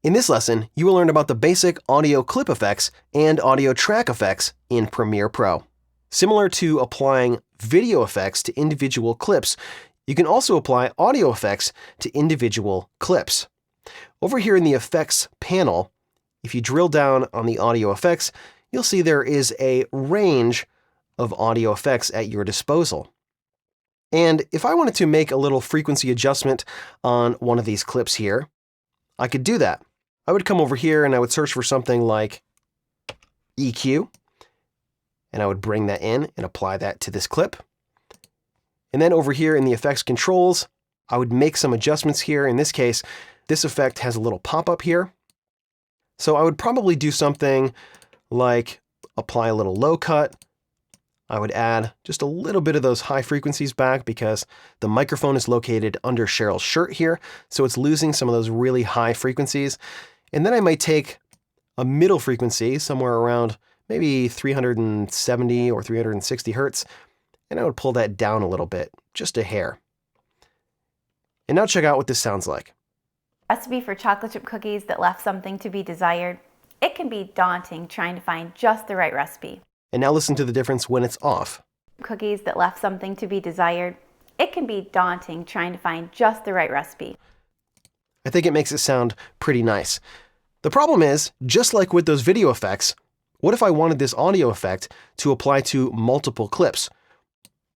In this lesson, you will learn about the basic audio clip effects and audio track effects in Premiere Pro. Similar to applying video effects to individual clips, you can also apply audio effects to individual clips. Over here in the Effects panel, if you drill down on the audio effects, you'll see there is a range of audio effects at your disposal. And if I wanted to make a little frequency adjustment on one of these clips here, I could do that. I would come over here and I would search for something like EQ, and I would bring that in and apply that to this clip. And then over here in the effects controls, I would make some adjustments here. In this case, this effect has a little pop-up here. So I would probably do something like apply a little low cut. I would add just a little bit of those high frequencies back because the microphone is located under Cheryl's shirt here, so it's losing some of those really high frequencies. And then I might take a middle frequency, somewhere around maybe 370 or 360 hertz, and I would pull that down a little bit, just a hair. And now check out what this sounds like. Recipe for chocolate chip cookies that left something to be desired. It can be daunting trying to find just the right recipe. And now listen to the difference when it's off. Cookies that left something to be desired. It can be daunting trying to find just the right recipe. I think it makes it sound pretty nice. The problem is, just like with those video effects, what if I wanted this audio effect to apply to multiple clips?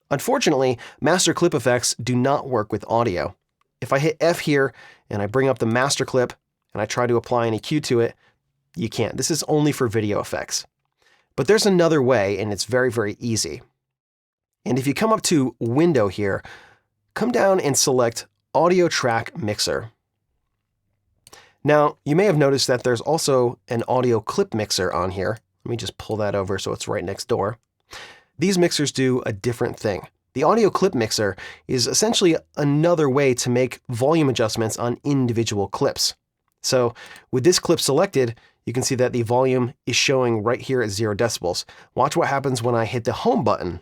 Unfortunately, master clip effects do not work with audio. If I hit F here and I bring up the master clip and I try to apply an EQ to it, you can't. This is only for video effects. But there's another way, and it's very, very easy. And if you come up to Window here, come down and select Audio Track Mixer. Now, you may have noticed that there's also an audio clip mixer on here. Let me just pull that over so it's right next door. These mixers do a different thing. The audio clip mixer is essentially another way to make volume adjustments on individual clips. So with this clip selected, you can see that the volume is showing right here at 0 decibels. Watch what happens when I hit the home button.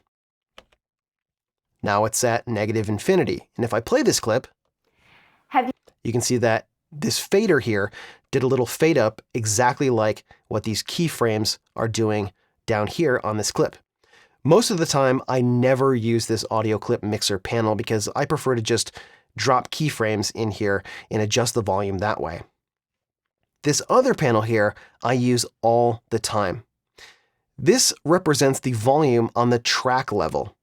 Now it's at -infinity. And if I play this clip, you can see that this fader here did a little fade up exactly like what these keyframes are doing down here on this clip. Most of the time, I never use this audio clip mixer panel because I prefer to just drop keyframes in here and adjust the volume that way. This other panel here, I use all the time. This represents the volume on the track level,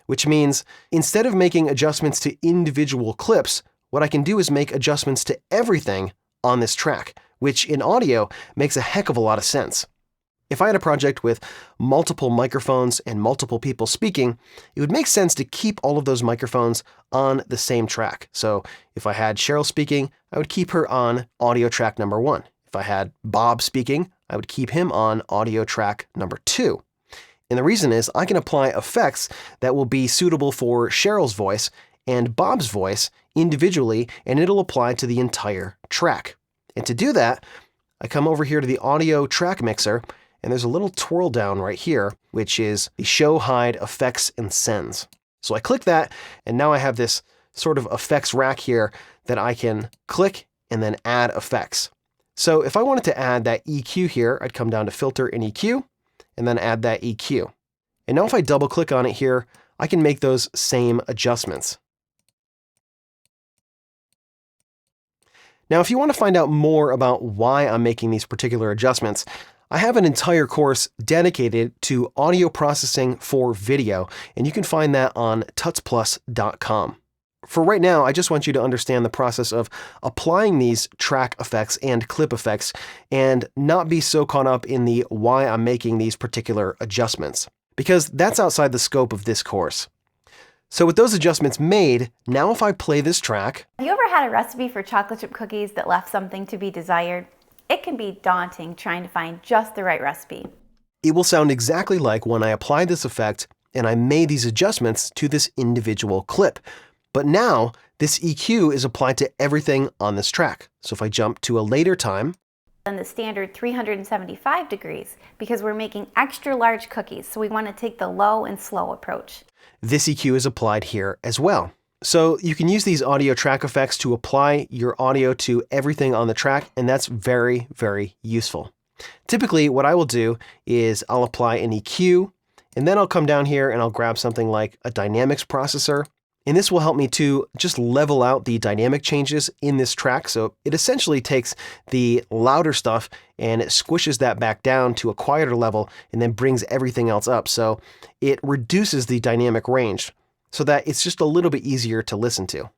which means instead of making adjustments to individual clips, what I can do is make adjustments to everything on this track, which in audio makes a heck of a lot of sense. If I had a project with multiple microphones and multiple people speaking, it would make sense to keep all of those microphones on the same track. So if I had Cheryl speaking, I would keep her on audio track number 1. If I had Bob speaking, I would keep him on audio track number 2. And the reason is I can apply effects that will be suitable for Cheryl's voice and Bob's voice individually, and it'll apply to the entire track. And to do that, I come over here to the audio track mixer, and there's a little twirl down right here, which is the Show, Hide, Effects, and Sends. So I click that, and now I have this sort of effects rack here that I can click and then add effects. So if I wanted to add that EQ here, I'd come down to Filter and EQ, and then add that EQ. And now if I double click on it here, I can make those same adjustments. Now, if you want to find out more about why I'm making these particular adjustments, I have an entire course dedicated to audio processing for video, and you can find that on tutsplus.com. For right now, I just want you to understand the process of applying these track effects and clip effects and not be so caught up in the why I'm making these particular adjustments, because that's outside the scope of this course. So with those adjustments made, now if I play this track... Have you ever had a recipe for chocolate chip cookies that left something to be desired? It can be daunting trying to find just the right recipe. It will sound exactly like when I applied this effect and I made these adjustments to this individual clip. But now this EQ is applied to everything on this track. So if I jump to a later time... And the standard 375 degrees because we're making extra large cookies, so we want to take the low and slow approach. This EQ is applied here as well. So you can use these audio track effects to apply your audio to everything on the track, and that's very, very useful. Typically, what I will do is I'll apply an EQ, and then I'll come down here and I'll grab something like a dynamics processor. And this will help me to just level out the dynamic changes in this track. So it essentially takes the louder stuff and it squishes that back down to a quieter level and then brings everything else up. So it reduces the dynamic range so that it's just a little bit easier to listen to.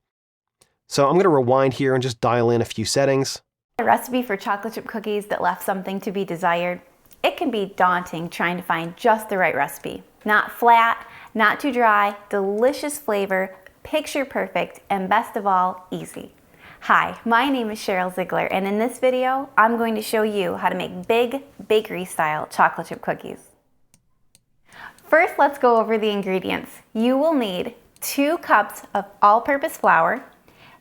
So I'm going to rewind here and just dial in a few settings. A recipe for chocolate chip cookies that left something to be desired. It can be daunting trying to find just the right recipe. Not flat, not too dry, delicious flavor, picture perfect, and best of all, easy. Hi, my name is Cheryl Ziegler, and in this video, I'm going to show you how to make big bakery-style chocolate chip cookies. First, let's go over the ingredients. You will need 2 cups of all-purpose flour,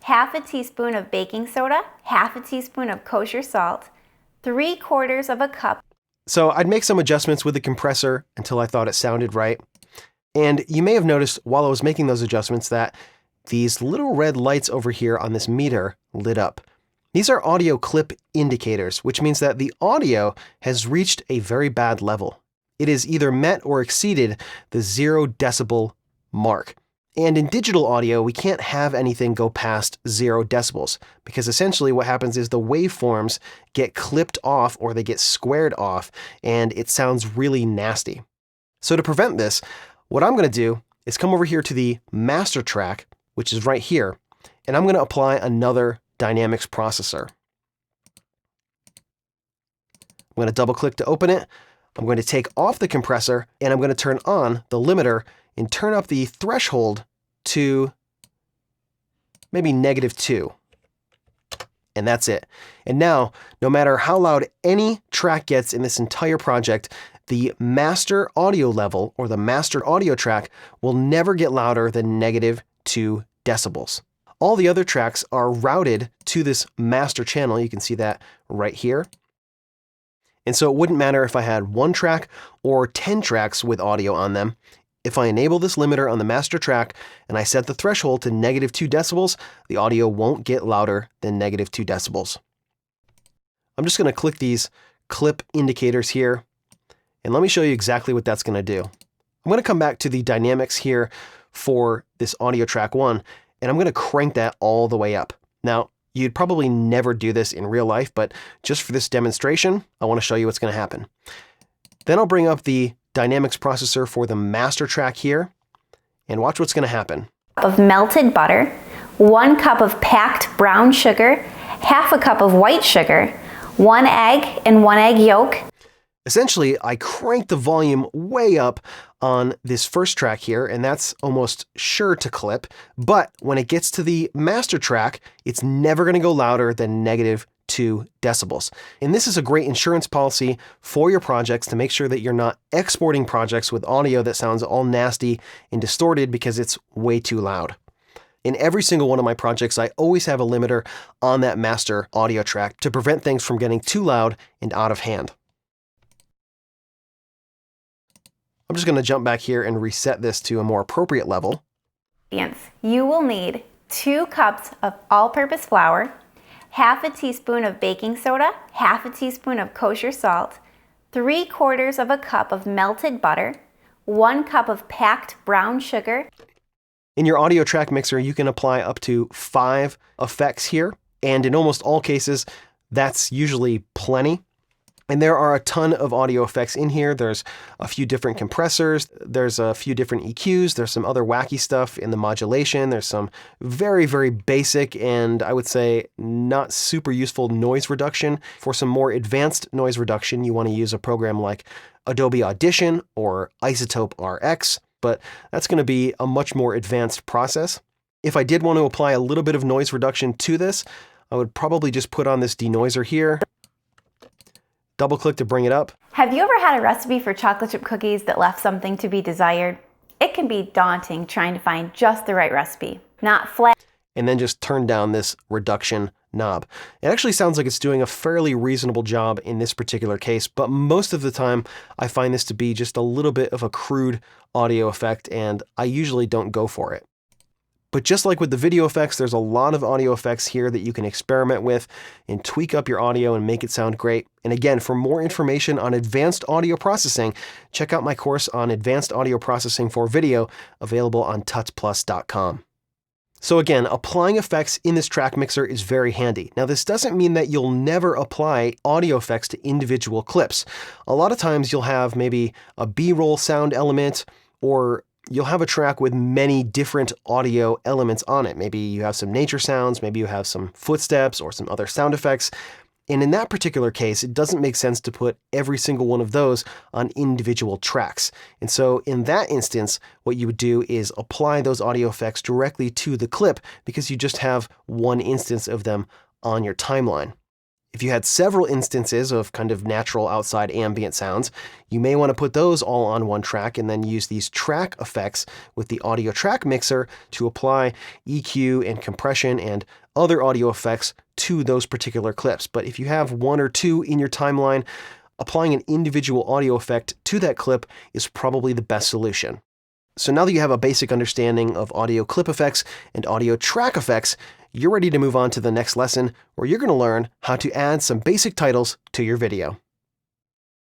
half a teaspoon of baking soda, half a teaspoon of kosher salt, 3/4 of a cup. So I'd make some adjustments with the compressor until I thought it sounded right. And you may have noticed while I was making those adjustments that these little red lights over here on this meter lit up. These are audio clip indicators, which means that the audio has reached a very bad level. It has either met or exceeded the 0 decibel mark. And in digital audio, we can't have anything go past 0 decibels because essentially what happens is the waveforms get clipped off or they get squared off and it sounds really nasty. So to prevent this, what I'm going to do is come over here to the master track, which is right here, and I'm going to apply another dynamics processor. I'm going to double click to open it. I'm going to take off the compressor and I'm going to turn on the limiter and turn up the threshold to maybe -2. And that's it. And now, no matter how loud any track gets in this entire project, the master audio level or the master audio track will never get louder than -2 decibels. All the other tracks are routed to this master channel. You can see that right here. And so it wouldn't matter if I had 1 track or 10 tracks with audio on them. If I enable this limiter on the master track and I set the threshold to -2 decibels, the audio won't get louder than -2 decibels. I'm just going to click these clip indicators here, and let me show you exactly what that's going to do. I'm going to come back to the dynamics here for this audio track 1, and I'm going to crank that all the way up. Now, you'd probably never do this in real life, but just for this demonstration, I want to show you what's going to happen. Then I'll bring up the dynamics processor for the master track here, and watch what's going to happen. Of melted butter, 1 cup of packed brown sugar, half a cup of white sugar, 1 egg and 1 egg yolk. Essentially, I cranked the volume way up on this first track here, and that's almost sure to clip. But when it gets to the master track, it's never going to go louder than -2 decibels. And this is a great insurance policy for your projects to make sure that you're not exporting projects with audio that sounds all nasty and distorted because it's way too loud. In every single one of my projects, I always have a limiter on that master audio track to prevent things from getting too loud and out of hand. I'm just going to jump back here and reset this to a more appropriate level. You will need 2 cups of all-purpose flour, half a teaspoon of baking soda, half a teaspoon of kosher salt, 3/4 of a cup of melted butter, 1 cup of packed brown sugar. In your audio track mixer, you can apply up to 5 effects here, and in almost all cases, that's usually plenty. And there are a ton of audio effects in here. There's a few different compressors, there's a few different EQs, there's some other wacky stuff in the modulation, there's some very, very basic and I would say not super useful noise reduction. For some more advanced noise reduction, you want to use a program like Adobe Audition or Isotope RX, but that's going to be a much more advanced process. If I did want to apply a little bit of noise reduction to this, I would probably just put on this denoiser here. Double click to bring it up. Have you ever had a recipe for chocolate chip cookies that left something to be desired? It can be daunting trying to find just the right recipe. Not flat. And then just turn down this reduction knob. It actually sounds like it's doing a fairly reasonable job in this particular case, but most of the time I find this to be just a little bit of a crude audio effect and I usually don't go for it. But just like with the video effects, there's a lot of audio effects here that you can experiment with and tweak up your audio and make it sound great. And again, for more information on advanced audio processing, check out my course on advanced audio processing for video, available on tutsplus.com. So again, applying effects in this track mixer is very handy. Now, this doesn't mean that you'll never apply audio effects to individual clips. A lot of times you'll have maybe a B-roll sound element, or you'll have a track with many different audio elements on it. Maybe you have some nature sounds, maybe you have some footsteps or some other sound effects. And in that particular case, it doesn't make sense to put every single one of those on individual tracks. And so in that instance, what you would do is apply those audio effects directly to the clip, because you just have one instance of them on your timeline. If you had several instances of kind of natural outside ambient sounds, you may want to put those all on one track and then use these track effects with the audio track mixer to apply EQ and compression and other audio effects to those particular clips. But if you have one or two in your timeline, applying an individual audio effect to that clip is probably the best solution. So now that you have a basic understanding of audio clip effects and audio track effects, you're ready to move on to the next lesson, where you're going to learn how to add some basic titles to your video.